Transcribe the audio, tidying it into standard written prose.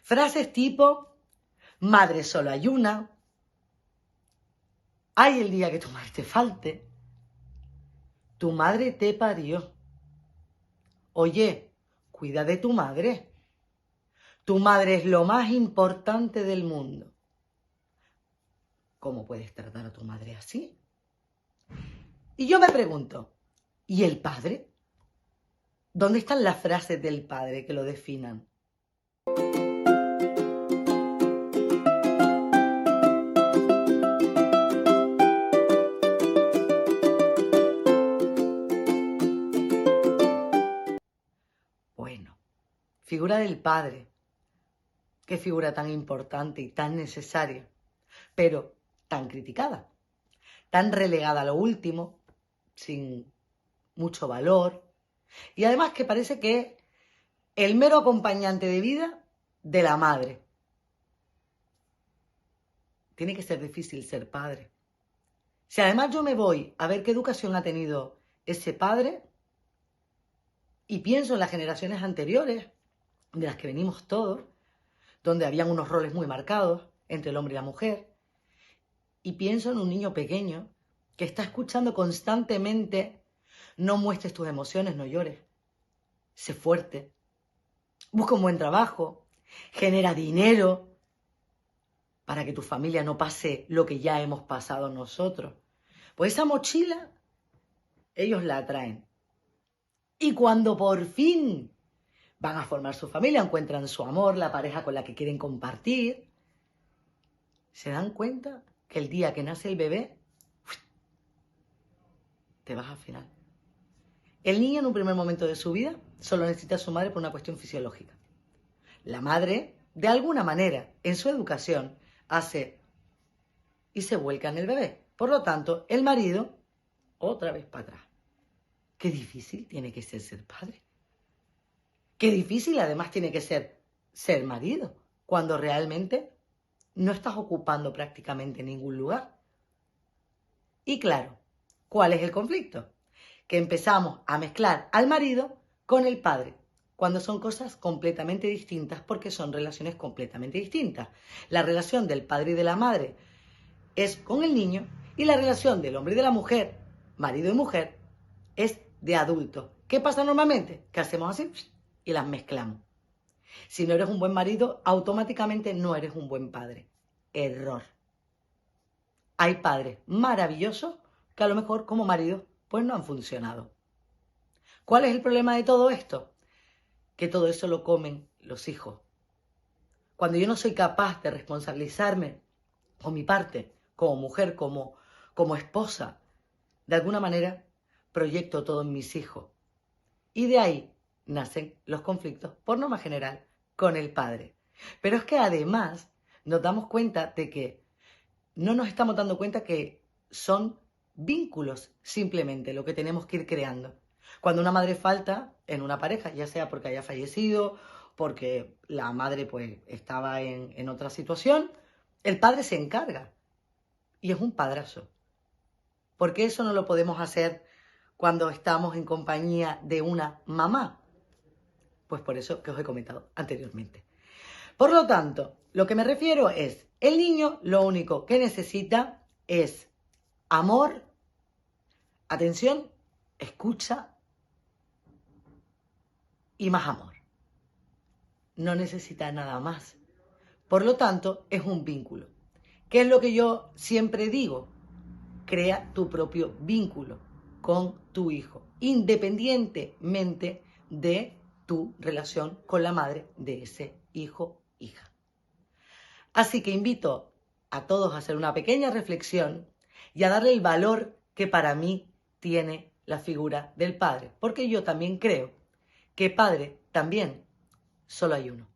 Frases tipo, madre solo hay una, hay el día que tu madre te falte, tu madre te parió. Oye, cuida de tu madre. Tu madre es lo más importante del mundo. ¿Cómo puedes tratar a tu madre así? Y yo me pregunto, ¿y el padre? ¿Dónde están las frases del padre que lo definan? Bueno, figura del padre. Qué figura tan importante y tan necesaria, pero tan criticada, tan relegada a lo último, sin mucho valor, y además que parece que es el mero acompañante de vida de la madre. Tiene que ser difícil ser padre. Si además yo me voy a ver qué educación ha tenido ese padre y pienso en las generaciones anteriores, de las que venimos todos, donde habían unos roles muy marcados entre el hombre y la mujer, y pienso en un niño pequeño que está escuchando constantemente: no muestres tus emociones, no llores, sé fuerte, busca un buen trabajo, genera dinero para que tu familia no pase lo que ya hemos pasado nosotros. Pues esa mochila ellos la traen. Y cuando por fin van a formar su familia, encuentran su amor, la pareja con la que quieren compartir, se dan cuenta que el día que nace el bebé, te vas al final. El niño en un primer momento de su vida solo necesita a su madre por una cuestión fisiológica. La madre, de alguna manera, en su educación, hace y se vuelca en el bebé. Por lo tanto, el marido, otra vez para atrás. Qué difícil tiene que ser padre. Qué difícil además tiene que ser marido, cuando realmente no estás ocupando prácticamente ningún lugar. Y claro, ¿cuál es el conflicto? Que empezamos a mezclar al marido con el padre, cuando son cosas completamente distintas, porque son relaciones completamente distintas. La relación del padre y de la madre es con el niño y la relación del hombre y de la mujer, marido y mujer, es de adulto. ¿Qué pasa normalmente? Que hacemos así y las mezclamos. Si no eres un buen marido, automáticamente no eres un buen padre. Error. Hay padres maravillosos que a lo mejor como maridos pues no han funcionado. ¿Cuál es el problema de todo esto? Que todo eso lo comen los hijos. Cuando yo no soy capaz de responsabilizarme con mi parte, como mujer, como esposa, de alguna manera proyecto todo en mis hijos. Y de ahí nacen los conflictos, por norma general, con el padre. Pero es que además nos damos cuenta de que no nos estamos dando cuenta que son vínculos simplemente lo que tenemos que ir creando. Cuando una madre falta en una pareja, ya sea porque haya fallecido, porque la madre pues estaba en otra situación, el padre se encarga y es un padrazo. ¿Por qué eso no lo podemos hacer cuando estamos en compañía de una mamá? Pues por eso que os he comentado anteriormente. Por lo tanto, lo que me refiero es, el niño lo único que necesita es amor, atención, escucha y más amor. No necesita nada más. Por lo tanto, es un vínculo. ¿Qué es lo que yo siempre digo? Crea tu propio vínculo con tu hijo, independientemente de tu relación con la madre de ese hijo, hija. Así que invito a todos a hacer una pequeña reflexión y a darle el valor que para mí tiene la figura del padre, porque yo también creo que padre también solo hay uno.